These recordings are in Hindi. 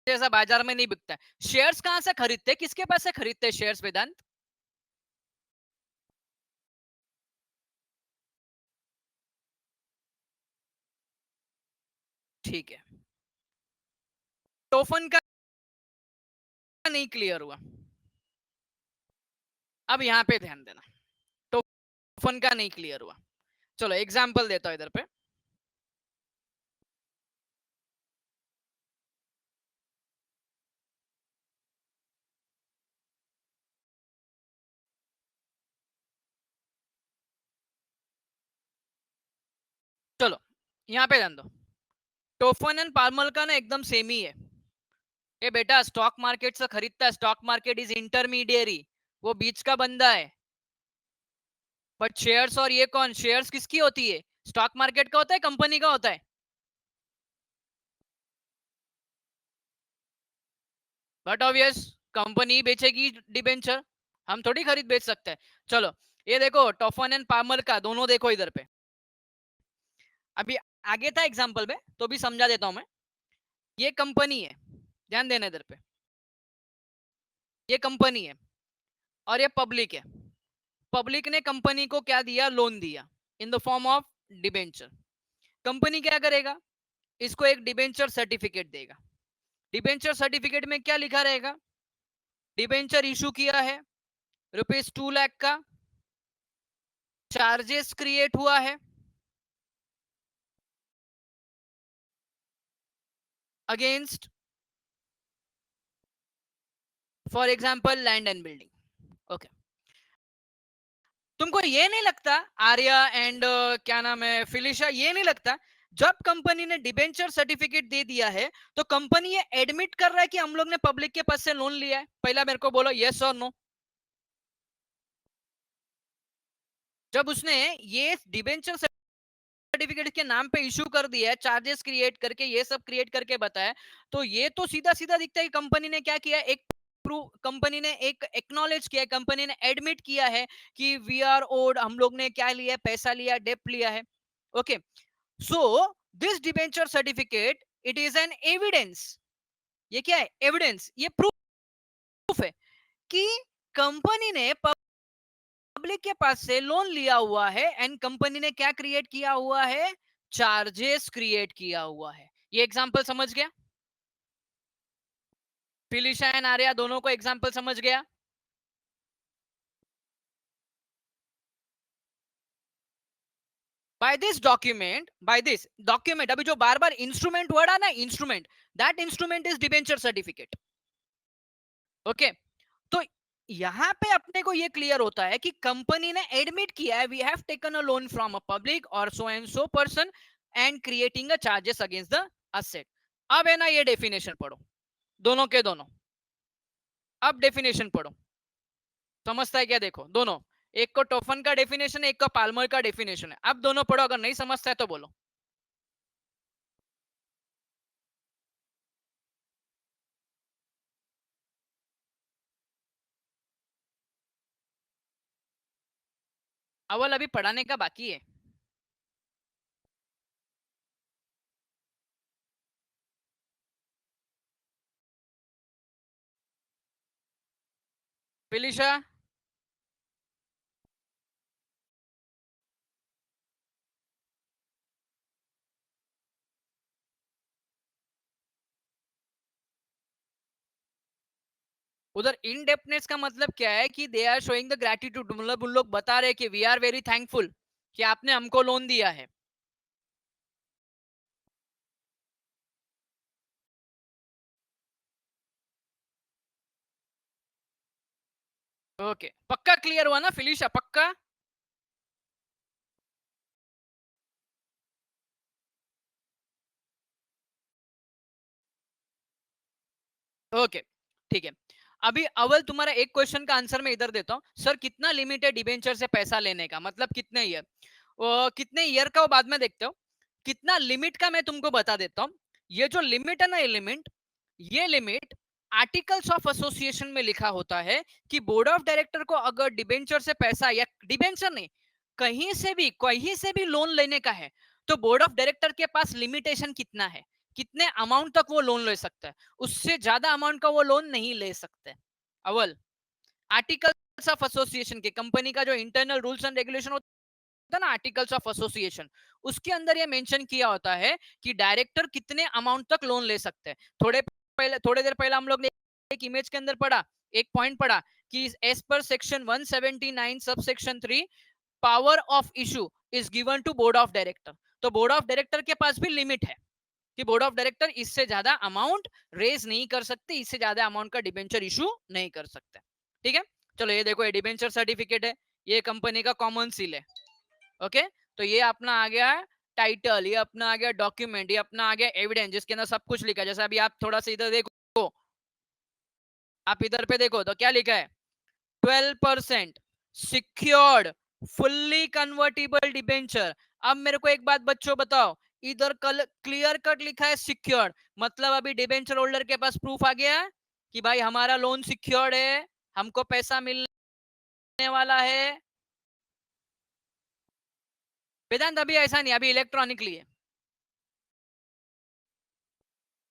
जैसा बाजार में नहीं बिकता है। शेयर्स कहां से खरीदते, किसके पास से खरीदते शेयर्स वेदांत? ठीक है, टोफन का नहीं क्लियर हुआ, अब यहाँ पे ध्यान देना। टोफन का नहीं क्लियर हुआ, चलो एग्जाम्पल देता हूं इधर पे। चलो यहाँ पे ध्यान दो, टोफन एंड पार्मल का ना एकदम सेम ही है। ये बेटा स्टॉक मार्केट से खरीदता है, स्टॉक मार्केट इज इंटरमीडियरी, वो बीच का बंदा है। बट शेयर्स और ये कौन, शेयर्स किसकी होती है, स्टॉक मार्केट का होता है, कंपनी का होता है? बट ऑब्वियस कंपनी बेचेगी डिबेंचर, हम थोड़ी खरीद बेच सकते हैं। चलो ये देखो टॉफन एंड पार्मल का, दोनों देखो इधर पे। अभी आगे था एग्जांपल में तो भी समझा देता हूं मैं। ये कंपनी है, ध्यान देना इधर पे, ये कंपनी है और ये पब्लिक है। पब्लिक ने कंपनी को क्या दिया, लोन दिया in the form of debenture. Company क्या करेगा, इसको एक डिबेंचर सर्टिफिकेट देगा। डिबेंचर सर्टिफिकेट में क्या लिखा रहेगा, डिबेंचर इशू किया है ₹2 लाख का, चार्जेस क्रिएट हुआ है against for example land and building. Okay, तुमको ये नहीं लगता आर्या एंड क्या नाम है फिलिशा, ये नहीं लगता जब कंपनी ने डिबेंचर सर्टिफिकेट दे दिया है तो कंपनी ये एडमिट कर रहा है कि हम लोग ने पब्लिक के पास से लोन लिया है? पहला मेरे को बोलो यस और नो। जब उसने ये डिबेंचर सर्टिफिकेट के नाम पे इशू कर दिया है, चार्जेस क्रिएट करके ये सब क्रिएट करके बताया, तो ये तो सीधा सीधा दिखता है कि कंपनी ने क्या किया, एक प्रूव, कंपनी ने एक एक्नॉलेज किया, कंपनी ने एडमिट किया है कि वी आर ओड, हम लोग ने क्या लिया, पैसा लिया, डेप्ट लिया है। Okay, so this debenture certificate it is an evidence. ये क्या है, एविडेंस, ये प्रूफ है कि कंपनी ने पब्लिक के पास से लोन लिया हुआ है एंड कंपनी ने क्या क्रिएट किया हुआ है, चार्जेस क्रिएट किया हुआ है। ये एग्जांपल समझ गया, फिलिशा एंड आर्या दोनों को एग्जांपल समझ गया? बाय दिस डॉक्यूमेंट, अभी जो बार बार इंस्ट्रूमेंट वर्ड है ना, instrument, that instrument is debenture certificate. Okay, तो यहां पे अपने को ये क्लियर होता है कि कंपनी ने एडमिट किया है we have taken a loan from a public और so and so person and creating a charges against the asset. अब है ना ये डेफिनेशन पढ़ो, दोनों के दोनों, अब डेफिनेशन पढ़ो, समझता है क्या, देखो दोनों, एक को टोफन का डेफिनेशन है, एक को पाल्मर का डेफिनेशन है। अब दोनों पढ़ो, अगर नहीं समझता है तो बोलो। अव्वल अभी पढ़ाने का बाकी है। फिलिशा, उधर इन डेप्थनेस का मतलब क्या है कि they are showing the gratitude, मतलब उन लोग बता रहे कि वी आर वेरी थैंकफुल कि आपने हमको लोन दिया है। ओके, पक्का क्लियर हुआ ना फिलिशा, पक्का? ओके, ठीक है। अभी अव्वल तुम्हारा एक क्वेश्चन का आंसर मैं इधर देता हूँ, सर कितना लिमिट है डिबेंचर से पैसा लेने का, मतलब कितने ईयर, कितने ईयर का वो बाद में देखते हो, कितना लिमिट का मैं तुमको बता देता हूँ। ये जो लिमिट है ना, ये लिमिट आर्टिकल्स ऑफ एसोसिएशन में लिखा होता है कि बोर्ड ऑफ डायरेक्टर को अगर डिबेंचर से पैसा, या डिबेंचर नहीं, कहीं से भी लोन लेने का है तो बोर्ड ऑफ डायरेक्टर के पास लिमिटेशन कितना है, कितने अमाउंट तक वो लोन ले सकता है, उससे ज्यादा अमाउंट का वो लोन नहीं ले सकते। अव्वल आर्टिकल्स ऑफ एसोसिएशन के, कंपनी का जो इंटरनल रूल्स एंड रेगुलेशन होता है ना, आर्टिकल्स ऑफ एसोसिएशन, उसके अंदर ये मेंशन किया होता है कि डायरेक्टर कितने अमाउंट तक लोन ले सकते हैं। थोड़े देर पहले हम लोग ने एक इमेज के अंदर पढ़ा, एक पॉइंट पढ़ा कि as per section 179 sub section 3 power of issue is given to board of director. तो बोर्ड ऑफ डायरेक्टर के पास भी लिमिट है कि बोर्ड ऑफ डायरेक्टर इससे ज्यादा अमाउंट रेज नहीं कर सकते, इससे ज्यादा अमाउंट का डिबेंचर इशू नहीं कर सकते। ठीक है, चलो ये देखो, ये डिबेंचर सर्टिफिकेट है, ये कंपनी का कॉमन सील है। ओके, तो ये अपना आ गया टाइटल, ये अपना आ गया डॉक्यूमेंट, ये अपना आ गया एविडेंस, जिसके अंदर सब कुछ लिखा है। जैसे अभी आप थोड़ा सा इधर देखो, आप इधर पे देखो तो क्या लिखा है, 12% सिक्योर्ड फुल्ली कन्वर्टिबल डिबेंचर। अब मेरे को एक बात बच्चों बताओ, इधर कल क्लियर कट लिखा है सिक्योर्ड, मतलब अभी डिबेंचर होल्डर के पास प्रूफ आ गया कि भाई हमारा लोन सिक्योर्ड है, हमको पैसा मिलने वाला है। वेदांत अभी ऐसा नहीं, अभी इलेक्ट्रॉनिकली है,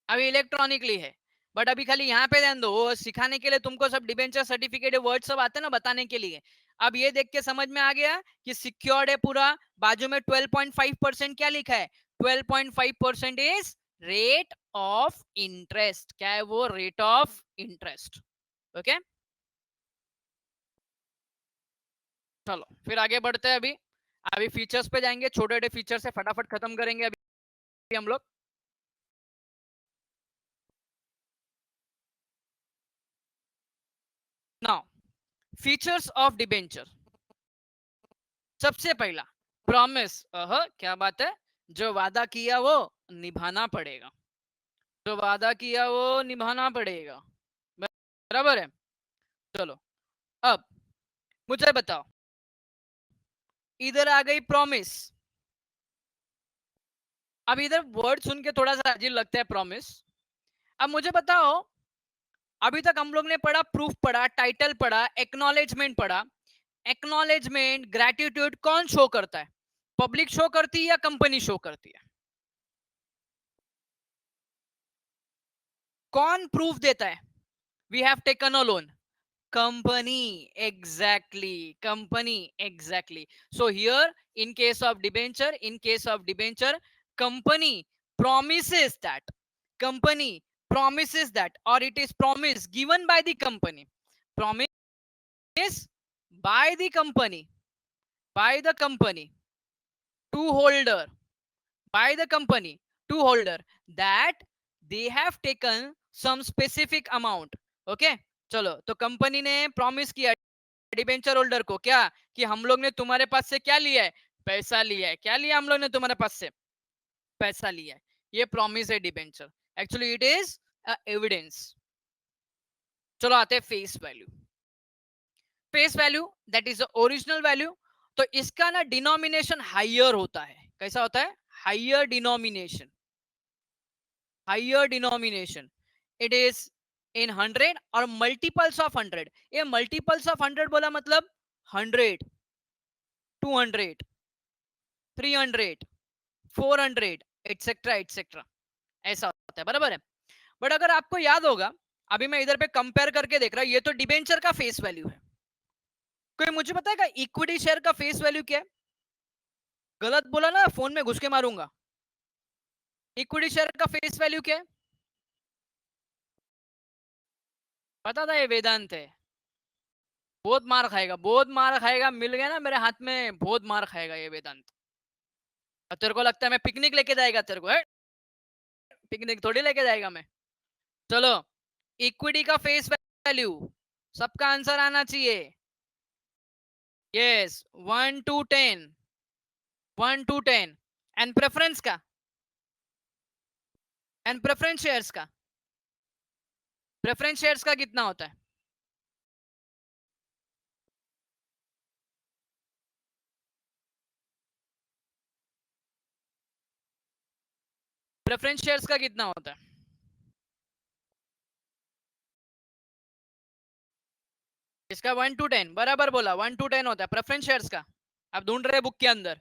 अभी इलेक्ट्रॉनिकली है, बट अभी खाली यहाँ पे ध्यान दो, वो सिखाने के लिए तुमको सब डिबेंचर सर्टिफिकेट वर्ड सब आते हैं ना बताने के लिए। अब ये देख के समझ में आ गया कि सिक्योर्ड है पूरा, बाजू में 12.5% क्या लिखा है, 12.5% इज रेट ऑफ इंटरेस्ट। क्या है वो, रेट ऑफ इंटरेस्ट। ओके, चलो फिर आगे बढ़ते हैं। अभी अभी फीचर्स पे जाएंगे, छोटे छोटे फीचर से फटाफट खत्म करेंगे अभी हम लोग। Now features of debenture. सबसे पहला प्रॉमिस, क्या बात है, जो वादा किया वो निभाना पड़ेगा, जो वादा किया वो निभाना पड़ेगा, बराबर है। चलो अब मुझे बताओ, इधर आ गई प्रॉमिस। अब इधर वर्ड सुन के थोड़ा सा अजीब लगता है प्रॉमिस। अब मुझे बताओ, अभी तक हम लोग ने पढ़ा, प्रूफ पढ़ा, टाइटल पढ़ा, एक्नॉलेजमेंट पढ़ा। एक्नॉलेजमेंट ग्रेटिट्यूड कौन शो करता है, पब्लिक शो करती है या कंपनी शो करती है, कौन प्रूफ देता है, we have taken a loan, company, exactly, company, exactly. So here in case of debenture, company promises that, company promises that, or it is promise given by the company, promise by the company, by the company to holder, by the company to holder, that they have taken some specific amount. Okay, चलो, तो कंपनी ने प्रॉमिस किया डिबेंचर होल्डर को, क्या कि हम लोग ने तुम्हारे पास से क्या लिया है, पैसा लिया है। क्या लिया हम लोग ने तुम्हारे पास से, पैसा लिया है। ये प्रॉमिस है debenture, actually it is evidence. चलो आते हैं face value. Face value that is original value. तो इसका ना डिनोमिनेशन हाइयर होता है, कैसा होता है, higher denomination, higher denomination. It is in 100 और मल्टीपल्स ऑफ 100। ये मल्टीपल्स ऑफ 100 बोला मतलब 100, 200, 300, 400 एटसेट्रा एटसेट्रा, ऐसा होता है, बराबर है। बट अगर आपको याद होगा, अभी मैं इधर पे कंपेयर करके देख रहा हूं, ये तो डिबेंचर का फेस वैल्यू है। कोई मुझे बताएगा इक्विटी शेयर का फेस वैल्यू क्या है, गलत बोला ना फोन में घुस के मारूंगा। इक्विटी शेयर का फेस वैल्यू क्या है, पता था ये वेदांत है, बहुत मार खाएगा, बहुत मार खाएगा, मिल गया ना मेरे हाथ में, बहुत मार खाएगा ये वेदांत। और तेरे को लगता है मैं पिकनिक लेके जाएगा तेरे को, है पिकनिक थोड़ी लेके जाएगा मैं। चलो, इक्विटी का फेस वैल्यू, सबका आंसर आना चाहिए। Yes, 1 to 10, 1 to 10। And preference का, एंड प्रेफरेंस शेयर्स का, प्रेफरेंस शेयर्स का कितना होता है, प्रेफरेंस शेयर्स का कितना होता है, इसका 1 to 10, बराबर बोला, 1 to 10 होता है प्रेफरेंस शेयर्स का। अब ढूंढ रहे बुक के अंदर,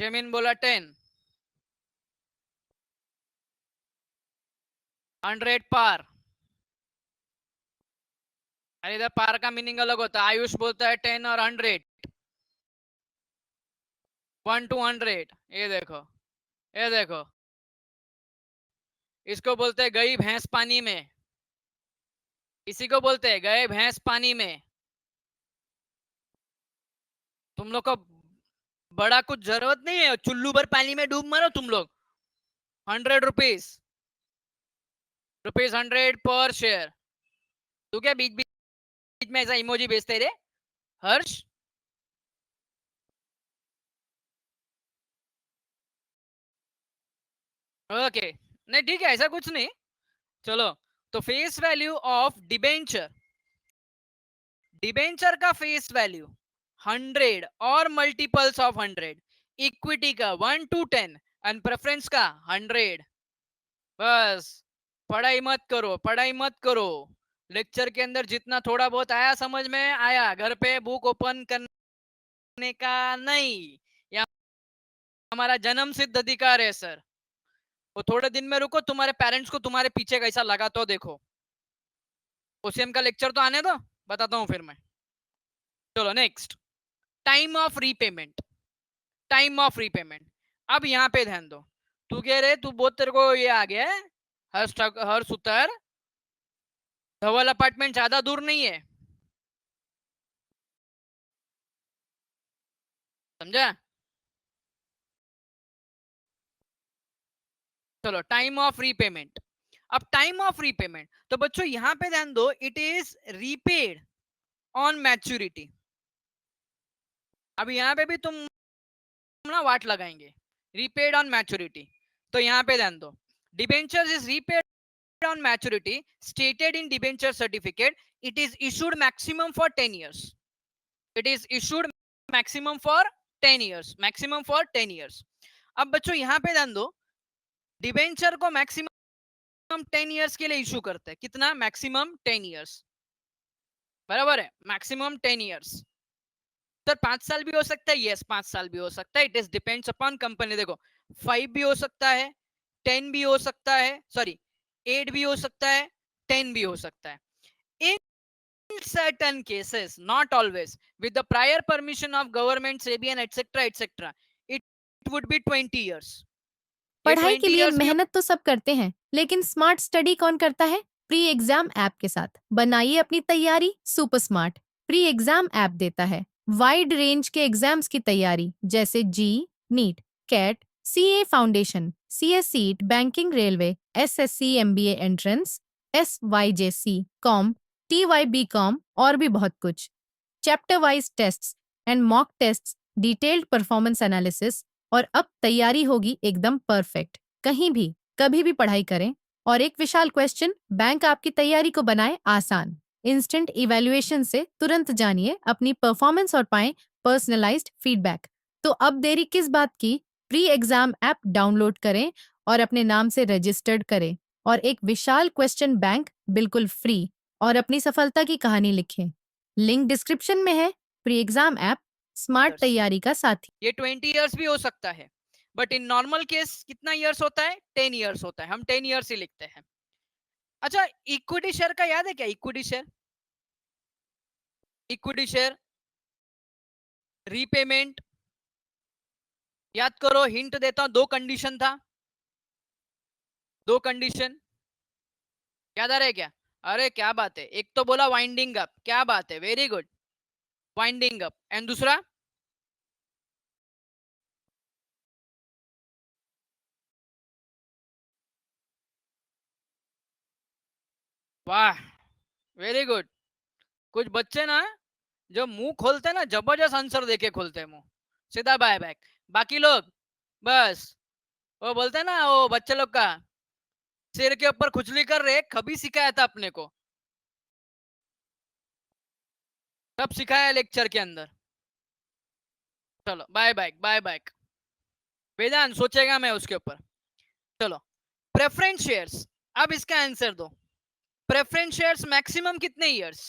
जेमिन बोला 10, 100 पार। अरे इधर पार का मीनिंग अलग होता है, आयुष बोलता है 10 और 100, 1 to 100। ये देखो, इसको बोलते हैं गई भैंस पानी में, इसी को बोलते हैं गए भैंस पानी में। तुम लोग को बड़ा कुछ जरूरत नहीं है, चुल्लू भर पानी में डूब मरो तुम लोग। 100 रुपीज, ₹100 पर शेयर। तू क्या बीच बीच में ऐसा इमोजी भेजते रे हर्ष? ओके, नहीं ठीक है, ऐसा कुछ नहीं। चलो, तो face value of debenture, debenture का फेस वैल्यू 100 और मल्टीपल्स ऑफ 100, इक्विटी का 1 to 10 एंड प्रेफरेंस का 100। बस, पढ़ाई मत करो, पढ़ाई मत करो। लेक्चर के अंदर जितना थोड़ा बहुत आया समझ में आया, घर पे बुक ओपन करने का नहीं। या हमारा जन्म सिद्ध अधिकार है सर। वो थोड़े दिन में रुको, तुम्हारे पेरेंट्स को तुम्हारे पीछे कैसा लगा तो देखो। ओसीएम का लेक्चर तो आने दो, बताता हूँ फिर मैं। चलो next, time of repayment, time of repayment. अब यहाँ पे ध्यान दो, तू कह रहे तू बहुत तेरे को ये आ गया है, हर सुतर धवल अपार्टमेंट ज्यादा दूर नहीं है, समझा? चलो, टाइम ऑफ रीपेमेंट। अब टाइम ऑफ रीपेमेंट, तो बच्चों यहाँ पे ध्यान दो, it is repaid on maturity. अब यहाँ पे भी तुम ना वाट लगाएंगे, रीपेड ऑन मैच्योरिटी। तो यहाँ पे ध्यान दो, debenture is repaid on maturity stated in debenture certificate, it is issued maximum for 10 years, it is issued maximum for 10 years, maximum for 10 years। अब बच्चों यहाँ पे ध्यान दो, डिबेंचर को मैक्सिमम 10 years के लिए इशू करते हैं, कितना? मैक्सिमम 10 years, बराबर है, मैक्सिमम 10 years। सर 5 साल भी हो सकता है, यस 5 साल भी हो सकता है, it is depends upon company. देखो 5 भी हो सकता है, 10 भी हो सकता है, सॉरी 8 भी हो सकता है, 10 भी हो सकता है। In certain cases, not always, with the prior permission of government, SEBI and etc., it would be 20 years। ये पढ़ाई के 20 लिए years भी मेहनत तो सब करते हैं, लेकिन स्मार्ट स्टडी कौन करता है? प्री एग्जाम ऐप के साथ बनाइए अपनी तैयारी super smart. Pre exam app देता है वाइड रेंज के एग्जाम्स की तैयारी, जैसे JEE, NEET, CAT, CA foundation, CS CET, banking, railway, SSC, MBA entrance, SYJC, com, TYB com और भी बहुत कुछ। Chapter wise tests and mock tests, detailed performance analysis, और अब तैयारी होगी एकदम परफेक्ट। कहीं भी कभी भी पढ़ाई करें, और एक विशाल क्वेश्चन बैंक आपकी तैयारी को बनाए आसान। इंस्टेंट इवैल्यूएशन से तुरंत जानिए अपनी परफॉर्मेंस और पाएं पर्सनलाइज्ड फीडबैक। तो अब देरी किस बात की? प्री एग्जाम ऐप डाउनलोड करें और अपने नाम से रजिस्टर्ड करें, और एक विशाल क्वेश्चन बैंक बिल्कुल फ्री, और अपनी सफलता की कहानी लिखें। लिंक डिस्क्रिप्शन में है। Pre exam app smart years, तैयारी का साथी। ये 20 years भी हो सकता है, बट इन नॉर्मल केस कितना years होता है? 10 years होता है, हम 10 years ही लिखते हैं। अच्छा, इक्विटी शेयर का याद है क्या? Equity share, equity share repayment याद करो, हिंट देता हूं, 2 कंडीशन था, 2 कंडीशन याद आ रहा है क्या? अरे क्या बात है, एक तो बोला वाइंडिंग अप, क्या बात है, very good, winding up, and दूसरा? वाह, वेरी गुड। कुछ बच्चे ना जो मुंह खोलते हैं ना, जबरदस्त आंसर देके खोलते हैं मुंह, सीधा बाय बैक। बाकी लोग बस, वो बोलते हैं ना, वो बच्चे लोग का सिर के ऊपर खुजली कर रहे, कभी सिखाया था अपने को, सब सिखाया लेक्चर के अंदर। चलो बाय बैक, बाय बैक, वेदांत सोचेगा मैं उसके ऊपर। चलो, प्रेफरेंस शेयर्स, अब इसका आंसर दो। प्रेफरेंस शेयर्स मैक्सिमम कितने इयर्स?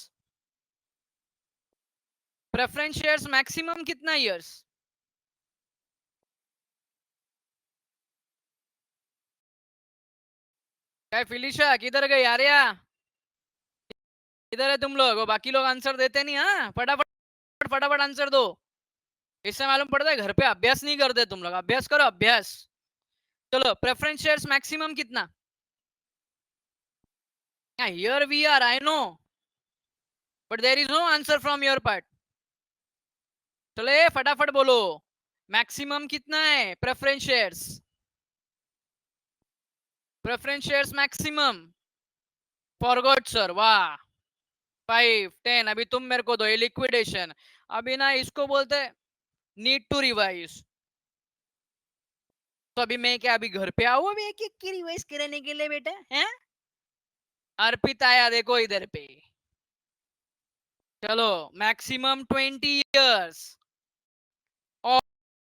प्रेफरेंस शेयर्स मैक्सिमम कितना इयर्स? क्या फिलिशा किधर गई आर्या? किधर है तुम लोग? वो बाकी लोग आंसर देते नहीं। हाँ, फटाफट फटाफट आंसर दो। इससे मालूम पड़ता है घर पे अभ्यास नहीं करते तुम लोग। अभ्यास करो, अभ्यास। चलो, प्रेफरेंस शेयर्स मैक्सिमम कितना? Here we are, I know, but there is no answer from your part. चलो फटाफट बोलो, मैक्सिमम कितना है preference shares? Preference shares maximum? Forgot sir, वाह। 5, 10, अभी तुम मेरे को दो ये लिक्विडेशन। अभी ना इसको बोलते नीड टू रिवाइज। तो अभी मैं क्या अभी घर पे आऊँ अभी एक एक की रिवाइज करने के लिए बेटा? हैं? अर्पित आया देखो इधर पे। चलो, मैक्सिमम 20 years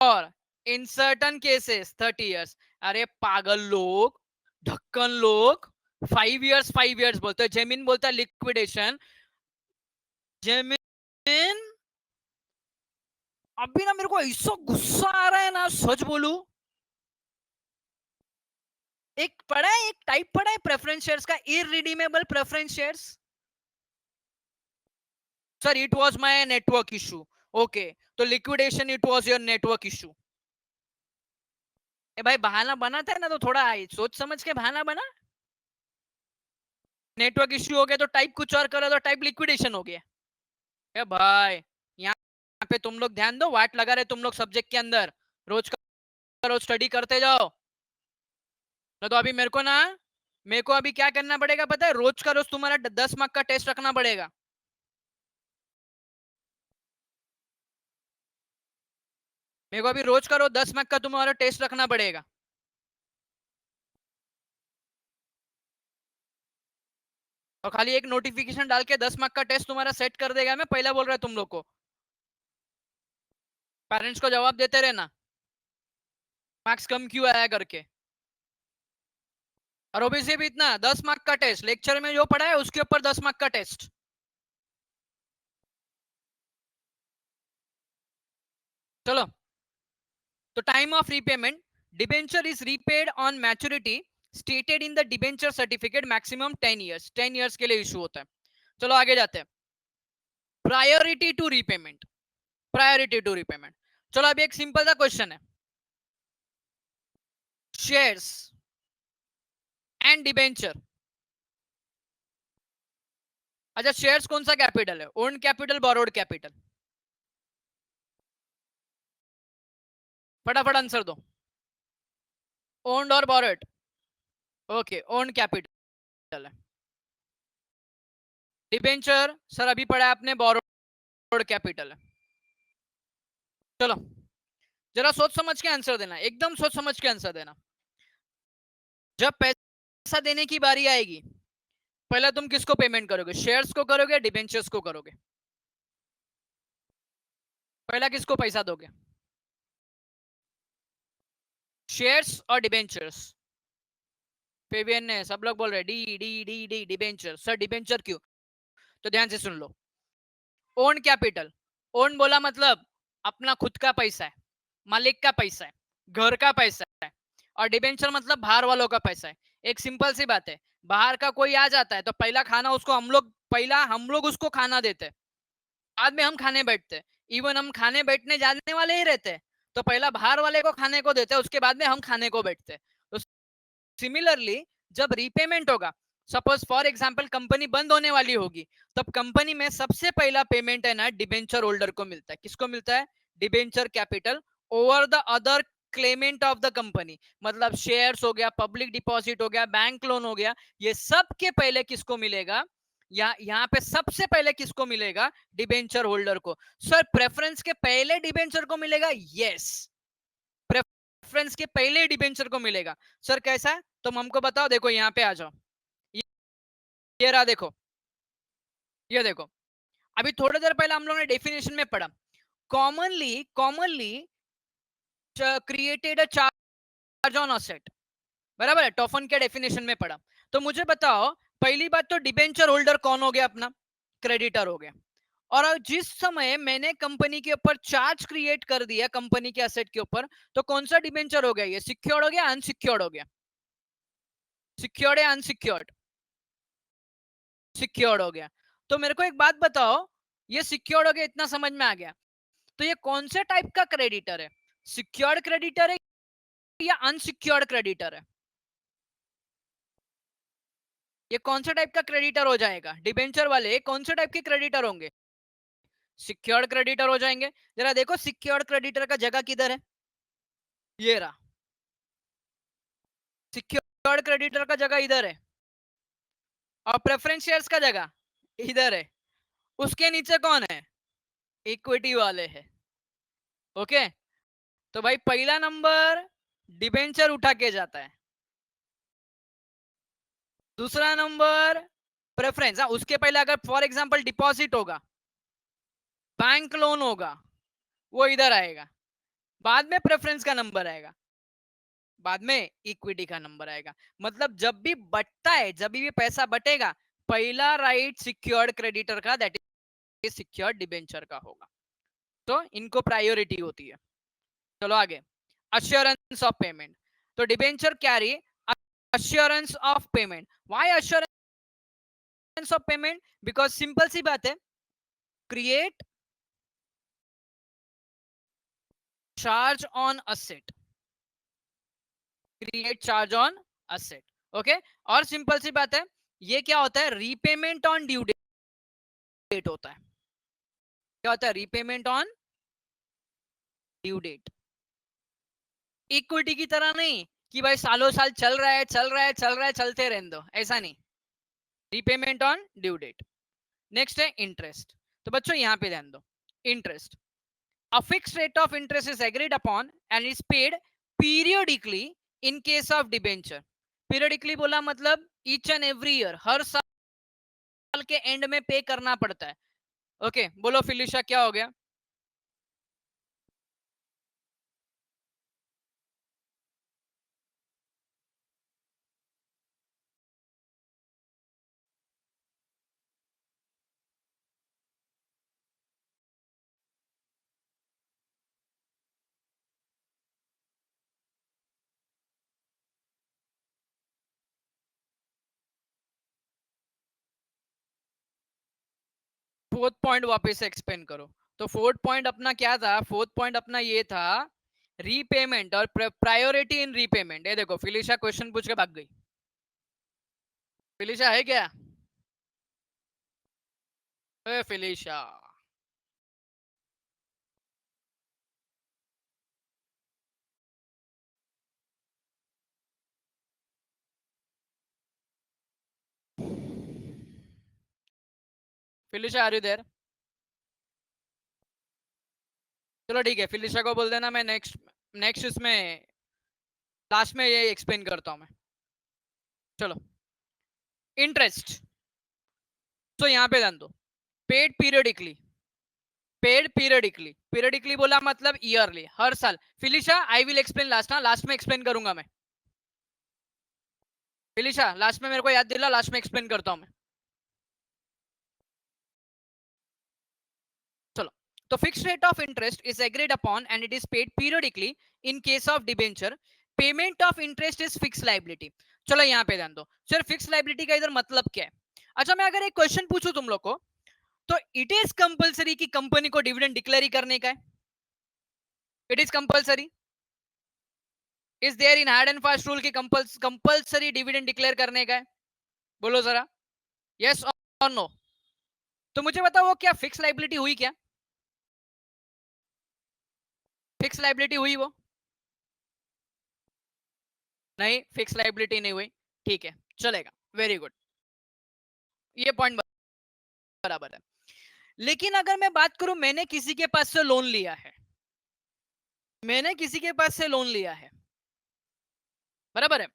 और इन सर्टन केसेस 30 years। अरे पागल लोग, ढक्कन लोग, 5 years 5 years बोलते हैं। जेमिन बोलता है लिक्विडेशन। जेमिन, अभी ना मेरे को ऐसा गुस्सा आ रहा है ना, सच बोलू। एक पढ़ा है, एक टाइप पढ़ा है प्रेफरेंस शेयर्स का, irredeemable preference shares. Sir it was my network issue. Okay, तो liquidation it was your network issue. ए भाई, बहाना बनाता है ना तो थोड़ा सोच समझ के बहाना बना। नेटवर्क इश्यू हो गया तो टाइप कुछ और करो तो टाइप लिक्विडेशन हो गया। ए भाई, यहाँ पे तुम लोग ध्यान दो, वाट लगा रहे तुम लोग सब्जेक्ट के अंदर। रोज का रोज स्टडी करते जाओ। तो अभी मेरे को अभी क्या करना पड़ेगा पता है? रोज का रोज तुम्हारा 10 मार्क का टेस्ट रखना पड़ेगा। मेरे को अभी रोज का रोज 10 मार्क का तुम्हारा टेस्ट रखना पड़ेगा। और खाली एक नोटिफिकेशन डाल के 10 मार्क का टेस्ट तुम्हारा सेट कर देगा। मैं पहला बोल रहा तुम लोग को, पेरेंट्स को जवाब देते रहना मार्क्स कम क्यों आया करके। और ओबीसी भी इतना 10 मार्क का टेस्ट, लेक्चर में जो पढ़ा है उसके ऊपर 10 मार्क का टेस्ट। चलो, तो time of repayment, debenture is repaid on maturity stated in the debenture certificate, maximum 10 years। 10 years के लिए इशू होता है। चलो आगे जाते हैं। Priority to repayment, priority to repayment. चलो अभी एक सिंपल सा क्वेश्चन है, शेयर्स एंड डिबेंचर। अच्छा, शेयर्स कौन सा कैपिटल है? Own capital, borrowed capital? फटाफट आंसर दो। ओन्ड और बोरोड? ओके, ओन कैपिटल है। डिबेंचर सर अभी पढ़ा है आपने, बोरोड कैपिटल है। चलो, जरा सोच समझ के आंसर देना, एकदम सोच समझ के आंसर देना। जब पैसा देने की बारी आएगी, पहले तुम किसको पेमेंट करोगे? शेयर्स को करोगे, डिबेंचर्स को करोगे? पहला किसको पैसा दोगे? शेयर्स और डिबेंचर्स? पेवीएन ने सब लोग बोल रहे D D D D debenture. Sir debenture क्यों? तो ध्यान से सुन लो। ओन कैपिटल, ओन बोला मतलब अपना खुद का पैसा है, मालिक का पैसा है, घर का पैसा है। और डिबेंचर मतलब बाहर वालों का पैसा है। एक सिंपल सी बात है, बाहर का कोई आ जाता है तो पहला खाना उसको हम लोग उसको खाना देते हैं, बाद में हम खाने बैठते हैं। इवन हम खाने बैठने जाने वाले ही रहते हैं तो पहला बाहर वाले को खाने को देते हैं, उसके बाद में हम खाने को बैठते हैं। तो सिमिलरली जब रीपेमेंट होगा, सपोज फॉर एग्जांपल कंपनी बंद होने वाली होगी, तब कंपनी में सबसे पहला पेमेंट है ना डिबेंचर होल्डर को मिलता है। किसको मिलता है? Debenture capital over the other Clement of the company. मतलब शेयर्स हो गया, पब्लिक डिपॉजिट हो गया, बैंक लोन हो गया, ये सब के पहले किसको मिलेगा? यहाँ पे सबसे पहले किसको मिलेगा? डिबेंचर होल्डर को। सर प्रेफरेंस के पहले डिबेंचर को मिलेगा? यस, प्रेफरेंस के पहले डिबेंचर को मिलेगा। सर कैसा है? तुम हमको बताओ। देखो यहाँ पे आ जाओ, ये रहा देखो, ये देखो। अभी थोड़ी देर पहले हम लोग ने डेफिनेशन में पढ़ा, commonly created a charge on asset, बराबर है? टॉफन के डेफिनेशन में पढ़ा। तो मुझे बताओ, पहली बात तो डिबेंचर होल्डर कौन हो गया? अपना क्रेडिटर हो गया। और जिस समय मैंने कंपनी के ऊपर चार्ज क्रिएट कर दिया कंपनी के असेट के ऊपर, तो कौन सा डिबेंचर हो गया? ये सिक्योर्ड हो गया, अनसिक्योर्ड हो गया? सिक्योर्ड या अनसिक्योर्ड? सिक्योर्ड हो गया। तो मेरे को एक बात बताओ, ये सिक्योर्ड हो गया, इतना समझ में आ गया। तो ये कौन से टाइप का क्रेडिटर है? सिक्योर्ड क्रेडिटर है या अनसिक्योर्ड क्रेडिटर है? ये कौन से टाइप का क्रेडिटर हो जाएगा? डिबेंचर वाले कौन से टाइप के क्रेडिटर होंगे? सिक्योर्ड क्रेडिटर हो जाएंगे। जरा देखो सिक्योर्ड क्रेडिटर का जगह किधर है, ये रहा। सिक्योर्ड क्रेडिटर का जगह इधर है और प्रेफरेंस शेयर्स का जगह इधर है। उसके नीचे कौन है? इक्विटी वाले है। ओके, तो भाई पहला नंबर डिबेंचर उठा के जाता है, दूसरा नंबर प्रेफरेंस। उसके पहले अगर फॉर एग्जांपल डिपॉजिट होगा, बैंक लोन होगा, वो इधर आएगा, बाद में प्रेफरेंस का नंबर आएगा, बाद में इक्विटी का नंबर आएगा। मतलब जब भी बटता है, जब भी पैसा बटेगा, पहला राइट सिक्योर्ड क्रेडिटर का, दैट इज सिक्योर्ड डिबेंचर का होगा। तो इनको प्रायोरिटी होती है। चलो आगे, अश्योरेंस ऑफ पेमेंट। तो debenture carry assurance of payment. Why assurance of payment? Because simple सी बात है, create charge on asset, create charge on asset. Okay, और सिंपल सी बात है, ये क्या होता है? रीपेमेंट ऑन ड्यू डेट होता है। क्या होता है? Repayment on due date. Equity की तरह नहीं कि भाई सालों साल चल रहा है, चल रहा है, चल रहा है, चलते रहने दो, ऐसा नहीं। Repayment on due date. Next है इंटरेस्ट। तो बच्चों यहां पे ध्यान दो, interest, a fixed rate of interest is agreed upon and is paid periodically in case of debenture. periodically बोला मतलब each and every year, हर साल के एंड में पे करना पड़ता है। ओके, बोलो फिलिशा क्या हो गया? फोर्थ पॉइंट वापस से एक्सप्लेन करो। तो फोर्थ पॉइंट अपना क्या था? फोर्थ पॉइंट अपना ये था, रीपेमेंट और प्रायोरिटी इन रीपेमेंट। ये देखो फिलिशा क्वेश्चन पूछ के भाग गई। फिलिशा है क्या? ए फिलिशा, फिलिशा आर यू देयर? चलो ठीक है, फिलिशा को बोल देना, मैं नेक्स्ट नेक्स्ट इसमें लास्ट में ये एक्सप्लेन करता हूं मैं। चलो, इंटरेस्ट। तो यहां पे ध्यान दो, paid periodically, paid periodically, periodically बोला मतलब ईयरली, हर साल। फिलिशा आई विल एक्सप्लेन लास्ट, ना लास्ट में एक्सप्लेन करूंगा मैं। फिलिशा लास्ट में मेरे को याद दिला, लास्ट में एक्सप्लेन करता हूं मैं। चलो, तो fixed rate of interest is agreed upon and it is paid periodically in case of debenture. Payment of interest is fix liability. चलो यहां पे ध्यान दो, सर फिक्स लाइबिलिटी का इधर मतलब क्या है? अच्छा, मैं अगर एक क्वेश्चन पूछूं तुम लोग को, तो इट इज कंपलसरी कि कंपनी को डिविडेंड डिक्लेयर ही करने का है? It is compulsory? Is there in hard and fast rule की कंपलसरी डिविडेंड डिक्लेयर करने का है? बोलो जरा, यस और नो। तो मुझे बताओ, वो क्या फिक्स लाइबिलिटी हुई? क्या फिक्स लाइबिलिटी हुई? वो नहीं, फिक्स लाइबिलिटी नहीं हुई। ठीक है, चलेगा, वेरी गुड, ये पॉइंट बराबर है। लेकिन अगर मैं बात करूं, मैंने किसी के पास से लोन लिया है, मैंने किसी के पास से लोन लिया है, बराबर है?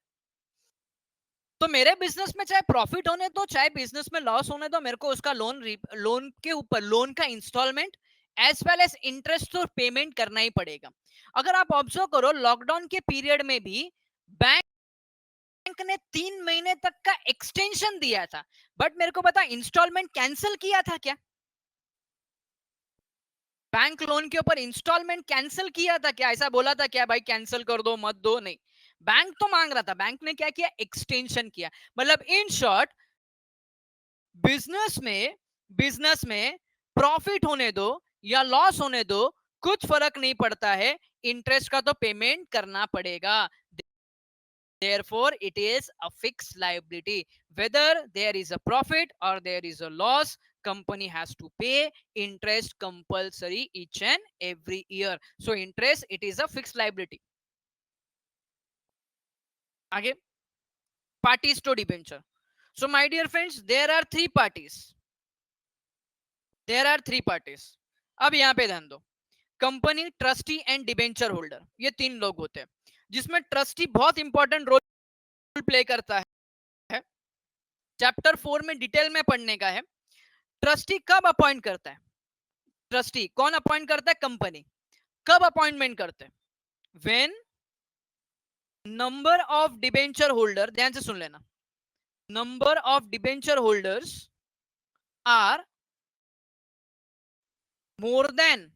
तो मेरे बिजनेस में चाहे प्रॉफिट होने दो, चाहे बिजनेस में लॉस होने दो, मेरे को उसका लोन के ऊपर लोन का instalment as well as interest तो पेमेंट करना ही पड़ेगा। अगर आप ऑब्जर्व करो, लॉकडाउन के पीरियड में भी बैंक ने 3 महीने तक का एक्सटेंशन दिया था, बट मेरे को पता इंस्टॉलमेंट कैंसिल किया था क्या? बैंक लोन के ऊपर इंस्टॉलमेंट कैंसिल किया था क्या? ऐसा बोला था क्या भाई कैंसिल कर दो, मत दो? नहीं, बैंक तो मांग रहा था, बैंक ने क्या किया, एक्सटेंशन किया। मतलब इन शॉर्ट, बिजनेस में प्रॉफिट होने दो या लॉस होने दो, कुछ फर्क नहीं पड़ता है, इंटरेस्ट का तो पेमेंट करना पड़ेगा। Therefore, it is a fixed liability. Whether there is a profit or there is a loss, company has to pay interest compulsory each and every year. So interest, it is a fixed liability. आगे, parties to debenture. So my dear friends, there are three parties. अब यहाँ पे ध्यान दो, company, trustee and debenture holder, ये तीन लोग होते हैं, जिसमें ट्रस्टी बहुत इंपॉर्टेंट रोल प्ले करता है। चैप्टर 4 में डिटेल में पढ़ने का है। ट्रस्टी कब अपॉइंट करता है? ट्रस्टी कौन अपॉइंट करता है? कंपनी। कब अपॉइंटमेंट करते हैं? When number of debenture holder, ध्यान से सुन लेना, number of debenture holders are more then